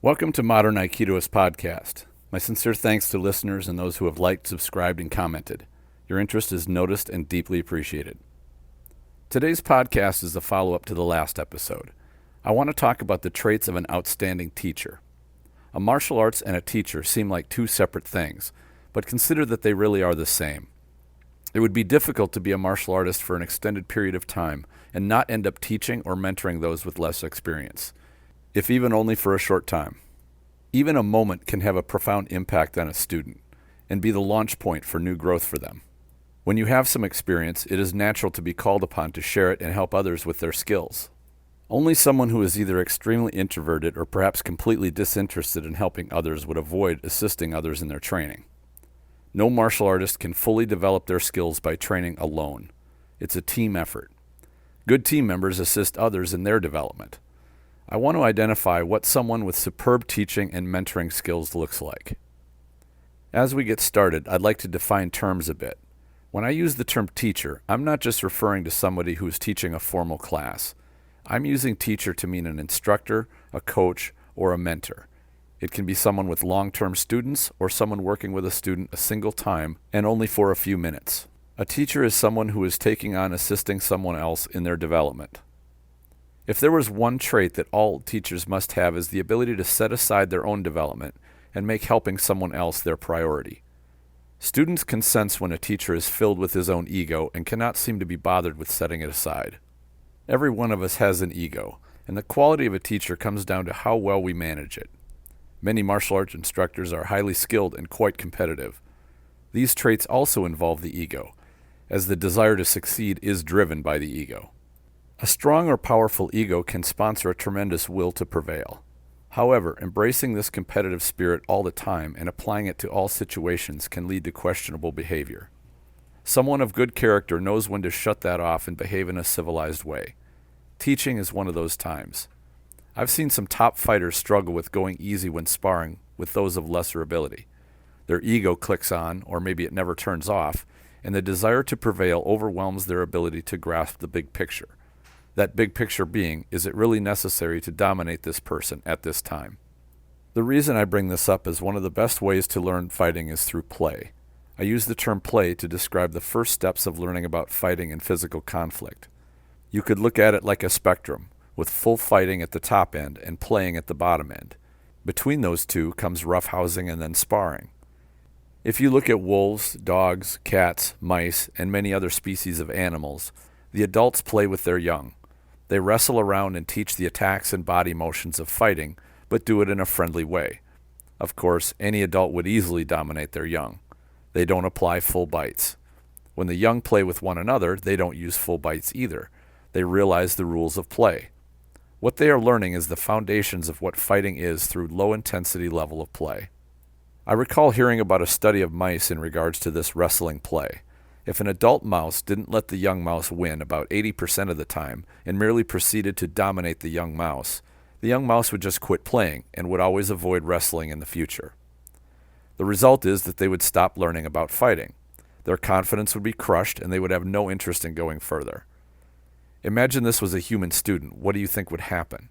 Welcome to Modern Aikidoist Podcast. My sincere thanks to listeners and those who have liked, subscribed, and commented. Your interest is noticed and deeply appreciated. Today's podcast is a follow-up to the last episode. I want to talk about the traits of an outstanding teacher. A martial arts and a teacher seem like two separate things, but consider that they really are the same. It would be difficult to be a martial artist for an extended period of time and not end up teaching or mentoring those with less experience, if even only for a short time. Even a moment can have a profound impact on a student and be the launch point for new growth for them. When you have some experience, it is natural to be called upon to share it and help others with their skills. Only someone who is either extremely introverted or perhaps completely disinterested in helping others would avoid assisting others in their training. No martial artist can fully develop their skills by training alone. It's a team effort. Good team members assist others in their development. I want to identify what someone with superb teaching and mentoring skills looks like. As we get started, I'd like to define terms a bit. When I use the term teacher, I'm not just referring to somebody who is teaching a formal class. I'm using teacher to mean an instructor, a coach, or a mentor. It can be someone with long-term students or someone working with a student a single time and only for a few minutes. A teacher is someone who is taking on assisting someone else in their development. If there was one trait that all teachers must have is the ability to set aside their own development and make helping someone else their priority. Students can sense when a teacher is filled with his own ego and cannot seem to be bothered with setting it aside. Every one of us has an ego, and the quality of a teacher comes down to how well we manage it. Many martial arts instructors are highly skilled and quite competitive. These traits also involve the ego, as the desire to succeed is driven by the ego. A strong or powerful ego can sponsor a tremendous will to prevail. However, embracing this competitive spirit all the time and applying it to all situations can lead to questionable behavior. Someone of good character knows when to shut that off and behave in a civilized way. Teaching is one of those times. I've seen some top fighters struggle with going easy when sparring with those of lesser ability. Their ego clicks on, or maybe it never turns off, and the desire to prevail overwhelms their ability to grasp the big picture. That big picture being, is it really necessary to dominate this person at this time? The reason I bring this up is one of the best ways to learn fighting is through play. I use the term play to describe the first steps of learning about fighting and physical conflict. You could look at it like a spectrum, with full fighting at the top end and playing at the bottom end. Between those two comes roughhousing and then sparring. If you look at wolves, dogs, cats, mice, and many other species of animals, the adults play with their young. They wrestle around and teach the attacks and body motions of fighting, but do it in a friendly way. Of course, any adult would easily dominate their young. They don't apply full bites. When the young play with one another, they don't use full bites either. They realize the rules of play. What they are learning is the foundations of what fighting is through low-intensity level of play. I recall hearing about a study of mice in regards to this wrestling play. If an adult mouse didn't let the young mouse win about 80% of the time and merely proceeded to dominate the young mouse would just quit playing and would always avoid wrestling in the future. The result is that they would stop learning about fighting. Their confidence would be crushed and they would have no interest in going further. Imagine this was a human student. What do you think would happen?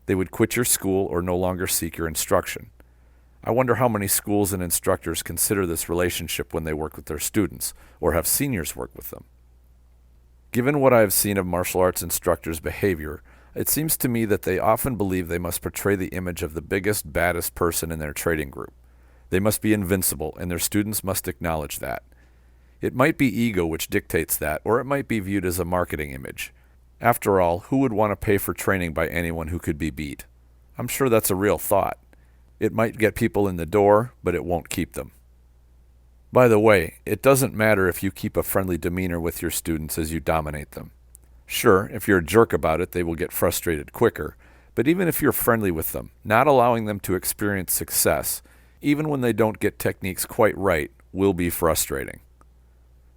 They would quit your school or no longer seek your instruction. I wonder how many schools and instructors consider this relationship when they work with their students, or have seniors work with them. Given what I have seen of martial arts instructors' behavior, it seems to me that they often believe they must portray the image of the biggest, baddest person in their training group. They must be invincible, and their students must acknowledge that. It might be ego which dictates that, or it might be viewed as a marketing image. After all, who would want to pay for training by anyone who could be beat? I'm sure that's a real thought. It might get people in the door, but it won't keep them. By the way, it doesn't matter if you keep a friendly demeanor with your students as you dominate them. Sure, if you're a jerk about it, they will get frustrated quicker, but even if you're friendly with them, not allowing them to experience success, even when they don't get techniques quite right, will be frustrating.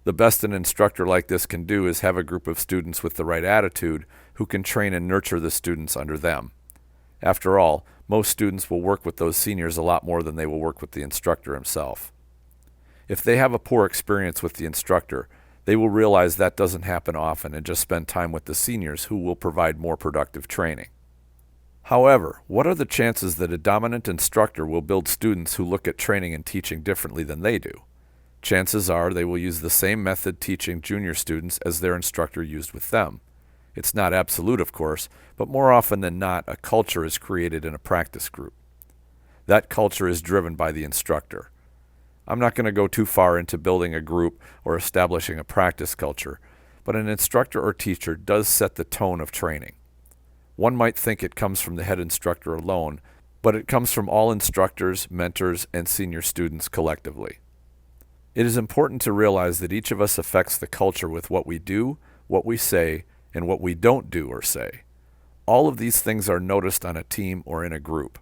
The best an instructor like this can do is have a group of students with the right attitude who can train and nurture the students under them. After all, most students will work with those seniors a lot more than they will work with the instructor himself. If they have a poor experience with the instructor, they will realize that doesn't happen often and just spend time with the seniors who will provide more productive training. However, what are the chances that a dominant instructor will build students who look at training and teaching differently than they do? Chances are they will use the same method teaching junior students as their instructor used with them. It's not absolute, of course, but more often than not, a culture is created in a practice group. That culture is driven by the instructor. I'm not going to go too far into building a group or establishing a practice culture, but an instructor or teacher does set the tone of training. One might think it comes from the head instructor alone, but it comes from all instructors, mentors, and senior students collectively. It is important to realize that each of us affects the culture with what we do, what we say, and what we don't do or say. All of these things are noticed on a team or in a group.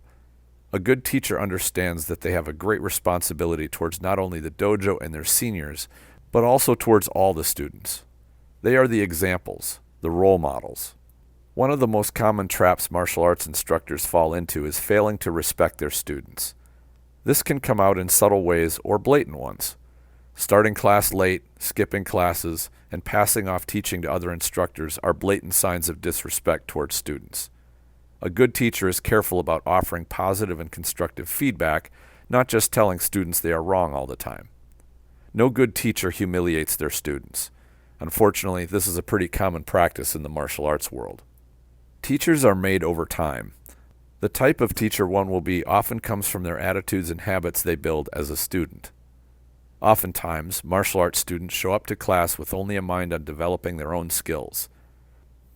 A good teacher understands that they have a great responsibility towards not only the dojo and their seniors, but also towards all the students. They are the examples, the role models. One of the most common traps martial arts instructors fall into is failing to respect their students. This can come out in subtle ways or blatant ones. Starting class late, skipping classes, and passing off teaching to other instructors are blatant signs of disrespect towards students. A good teacher is careful about offering positive and constructive feedback, not just telling students they are wrong all the time. No good teacher humiliates their students. Unfortunately, this is a pretty common practice in the martial arts world. Teachers are made over time. The type of teacher one will be often comes from their attitudes and habits they build as a student. Oftentimes, martial arts students show up to class with only a mind on developing their own skills.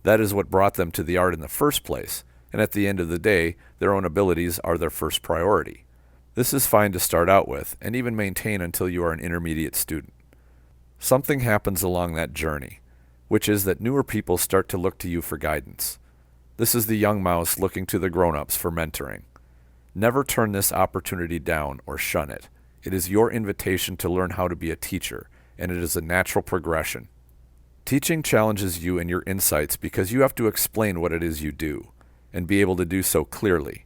That is what brought them to the art in the first place, and at the end of the day, their own abilities are their first priority. This is fine to start out with, and even maintain until you are an intermediate student. Something happens along that journey, which is that newer people start to look to you for guidance. This is the young mouse looking to the grown-ups for mentoring. Never turn this opportunity down or shun it. It is your invitation to learn how to be a teacher, and it is a natural progression. Teaching challenges you and your insights because you have to explain what it is you do, and be able to do so clearly.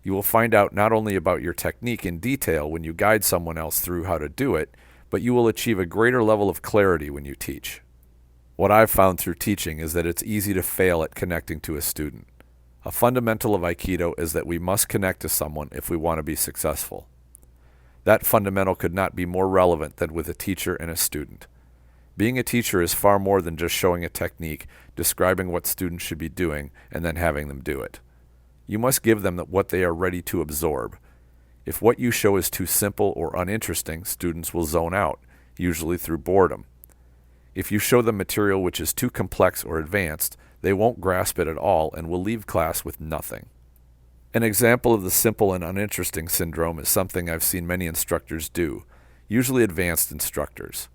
You will find out not only about your technique in detail when you guide someone else through how to do it, but you will achieve a greater level of clarity when you teach. What I've found through teaching is that it's easy to fail at connecting to a student. A fundamental of Aikido is that we must connect to someone if we want to be successful. That fundamental could not be more relevant than with a teacher and a student. Being a teacher is far more than just showing a technique, describing what students should be doing, and then having them do it. You must give them what they are ready to absorb. If what you show is too simple or uninteresting, students will zone out, usually through boredom. If you show them material which is too complex or advanced, they won't grasp it at all and will leave class with nothing. An example of the simple and uninteresting syndrome is something I've seen many instructors do, usually advanced instructors.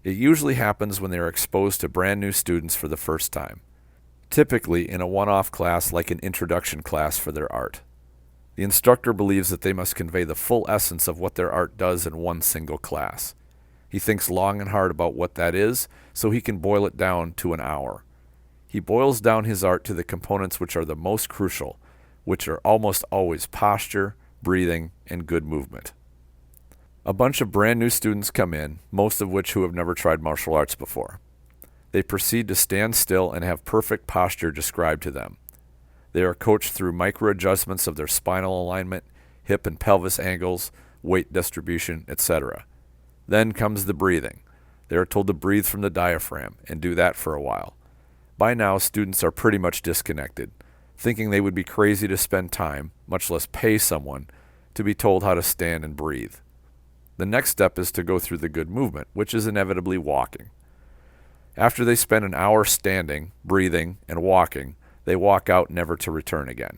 It usually happens when they are exposed to brand new students for the first time, typically in a one-off class like an introduction class for their art. The instructor believes that they must convey the full essence of what their art does in one single class. He thinks long and hard about what that is, so he can boil it down to an hour. He boils down his art to the components which are the most crucial, which are almost always posture, breathing, and good movement. A bunch of brand new students come in, most of which who have never tried martial arts before. They proceed to stand still and have perfect posture described to them. They are coached through micro adjustments of their spinal alignment, hip and pelvis angles, weight distribution, etc. Then comes the breathing. They are told to breathe from the diaphragm and do that for a while. By now, students are pretty much disconnected, thinking they would be crazy to spend time, much less pay someone, to be told how to stand and breathe. The next step is to go through the good movement, which is inevitably walking. After they spend an hour standing, breathing, and walking, they walk out never to return again.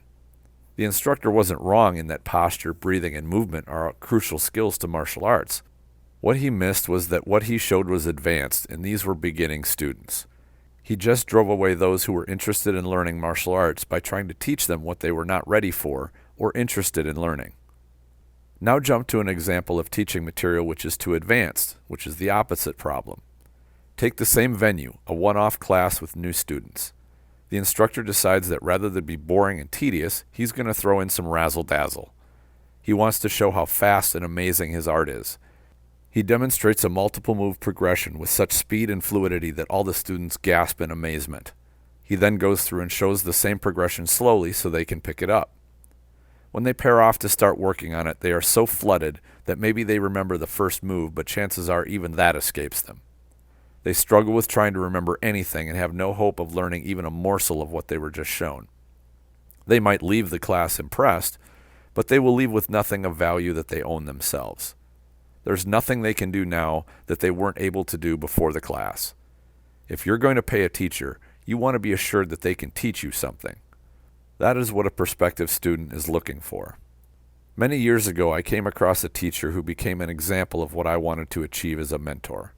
The instructor wasn't wrong in that posture, breathing, and movement are crucial skills to martial arts. What he missed was that what he showed was advanced, and these were beginning students. He just drove away those who were interested in learning martial arts by trying to teach them what they were not ready for or interested in learning. Now jump to an example of teaching material which is too advanced, which is the opposite problem. Take the same venue, a one-off class with new students. The instructor decides that rather than be boring and tedious, he's going to throw in some razzle-dazzle. He wants to show how fast and amazing his art is. He demonstrates a multiple move progression with such speed and fluidity that all the students gasp in amazement. He then goes through and shows the same progression slowly so they can pick it up. When they pair off to start working on it, they are so flooded that maybe they remember the first move, but chances are even that escapes them. They struggle with trying to remember anything and have no hope of learning even a morsel of what they were just shown. They might leave the class impressed, but they will leave with nothing of value that they own themselves. There's nothing they can do now that they weren't able to do before the class. If you're going to pay a teacher, you want to be assured that they can teach you something. That is what a prospective student is looking for. Many years ago, I came across a teacher who became an example of what I wanted to achieve as a mentor.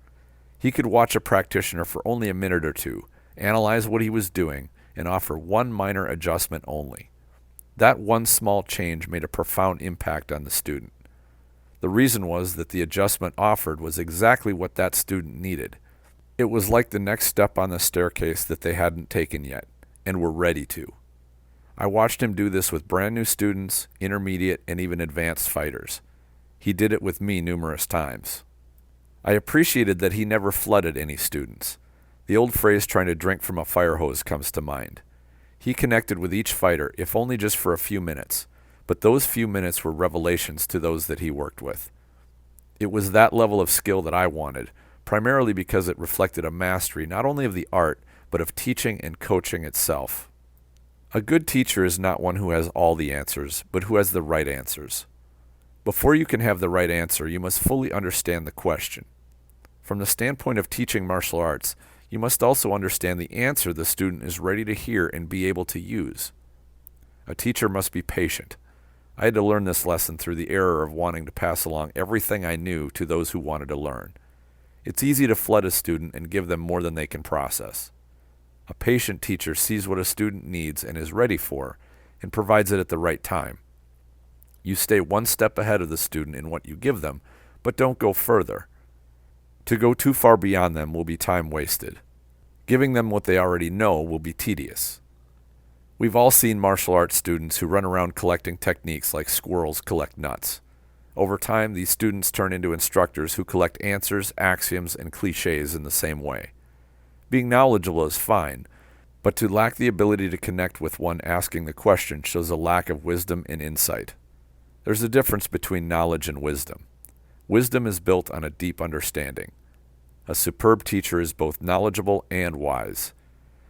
He could watch a practitioner for only a minute or two, analyze what he was doing, and offer one minor adjustment only. That one small change made a profound impact on the student. The reason was that the adjustment offered was exactly what that student needed. It was like the next step on the staircase that they hadn't taken yet, and were ready to. I watched him do this with brand new students, intermediate, and even advanced fighters. He did it with me numerous times. I appreciated that he never flooded any students. The old phrase trying to drink from a fire hose comes to mind. He connected with each fighter, if only just for a few minutes, but those few minutes were revelations to those that he worked with. It was that level of skill that I wanted, primarily because it reflected a mastery not only of the art, but of teaching and coaching itself. A good teacher is not one who has all the answers, but who has the right answers. Before you can have the right answer, you must fully understand the question. From the standpoint of teaching martial arts, you must also understand the answer the student is ready to hear and be able to use. A teacher must be patient. I had to learn this lesson through the error of wanting to pass along everything I knew to those who wanted to learn. It's easy to flood a student and give them more than they can process. A patient teacher sees what a student needs and is ready for, and provides it at the right time. You stay one step ahead of the student in what you give them, but don't go further. To go too far beyond them will be time wasted. Giving them what they already know will be tedious. We've all seen martial arts students who run around collecting techniques like squirrels collect nuts. Over time, these students turn into instructors who collect answers, axioms, and cliches in the same way. Being knowledgeable is fine, but to lack the ability to connect with one asking the question shows a lack of wisdom and insight. There's a difference between knowledge and wisdom. Wisdom is built on a deep understanding. A superb teacher is both knowledgeable and wise.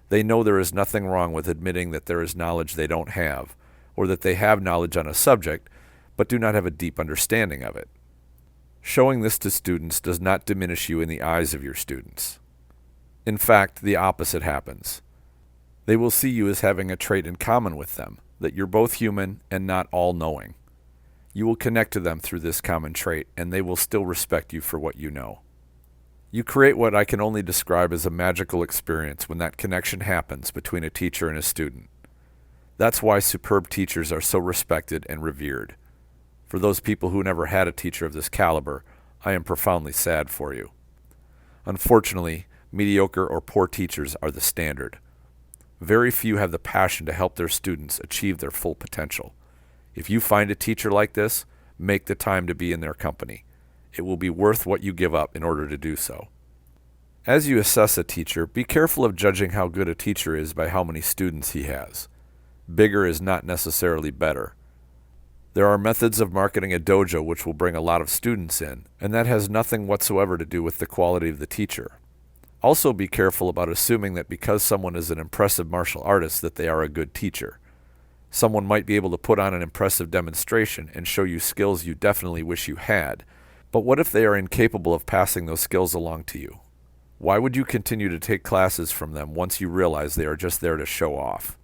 They know there is nothing wrong with admitting that there is knowledge they don't have, or that they have knowledge on a subject, but do not have a deep understanding of it. Showing this to students does not diminish you in the eyes of your students. In fact, the opposite happens. They will see you as having a trait in common with them, that you're both human and not all-knowing. You will connect to them through this common trait, and they will still respect you for what you know. You create what I can only describe as a magical experience when that connection happens between a teacher and a student. That's why superb teachers are so respected and revered. For those people who never had a teacher of this caliber, I am profoundly sad for you. Unfortunately, mediocre or poor teachers are the standard. Very few have the passion to help their students achieve their full potential. If you find a teacher like this, make the time to be in their company. It will be worth what you give up in order to do so. As you assess a teacher, be careful of judging how good a teacher is by how many students he has. Bigger is not necessarily better. There are methods of marketing a dojo which will bring a lot of students in, and that has nothing whatsoever to do with the quality of the teacher. Also be careful about assuming that because someone is an impressive martial artist that they are a good teacher. Someone might be able to put on an impressive demonstration and show you skills you definitely wish you had, but what if they are incapable of passing those skills along to you? Why would you continue to take classes from them once you realize they are just there to show off?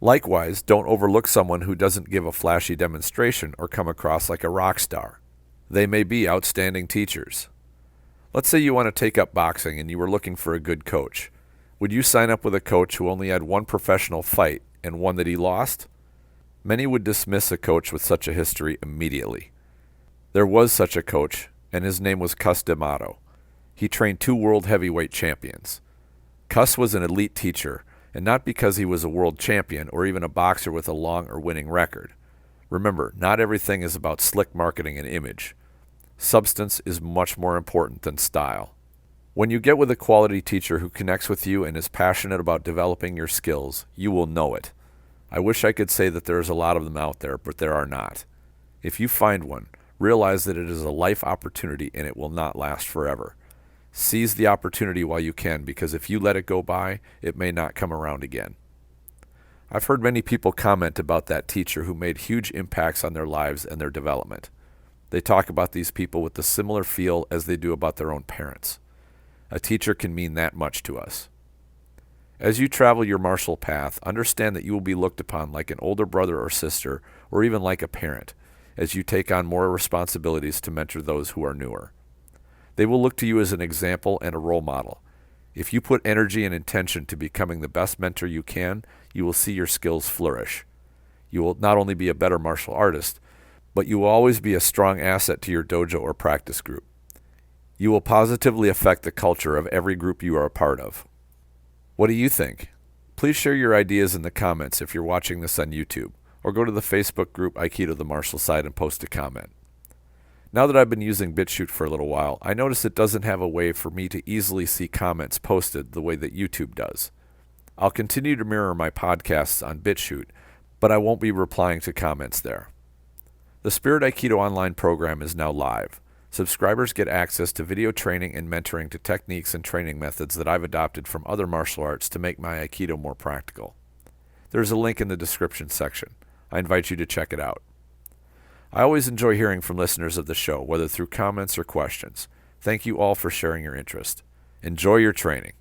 Likewise, don't overlook someone who doesn't give a flashy demonstration or come across like a rock star. They may be outstanding teachers. Let's say you want to take up boxing and you were looking for a good coach. Would you sign up with a coach who only had one professional fight and one that he lost? Many would dismiss a coach with such a history immediately. There was such a coach, and his name was Cus D'Amato. He trained 2 world heavyweight champions. Cus was an elite teacher, and not because he was a world champion or even a boxer with a long or winning record. Remember, not everything is about slick marketing and image. Substance is much more important than style. When you get with a quality teacher who connects with you and is passionate about developing your skills, you will know it. I wish I could say that there is a lot of them out there, but there are not. If you find one, realize that it is a life opportunity and it will not last forever. Seize the opportunity while you can, because if you let it go by, it may not come around again. I've heard many people comment about that teacher who made huge impacts on their lives and their development. They talk about these people with the similar feel as they do about their own parents. A teacher can mean that much to us. As you travel your martial path, understand that you will be looked upon like an older brother or sister, or even like a parent, as you take on more responsibilities to mentor those who are newer. They will look to you as an example and a role model. If you put energy and intention to becoming the best mentor you can, you will see your skills flourish. You will not only be a better martial artist, but you will always be a strong asset to your dojo or practice group. You will positively affect the culture of every group you are a part of. What do you think? Please share your ideas in the comments if you're watching this on YouTube, or go to the Facebook group Aikido the Martial Side and post a comment. Now that I've been using BitChute for a little while, I notice it doesn't have a way for me to easily see comments posted the way that YouTube does. I'll continue to mirror my podcasts on BitChute, but I won't be replying to comments there. The Spirit Aikido Online program is now live. Subscribers get access to video training and mentoring to techniques and training methods that I've adopted from other martial arts to make my Aikido more practical. There's a link in the description section. I invite you to check it out. I always enjoy hearing from listeners of the show, whether through comments or questions. Thank you all for sharing your interest. Enjoy your training.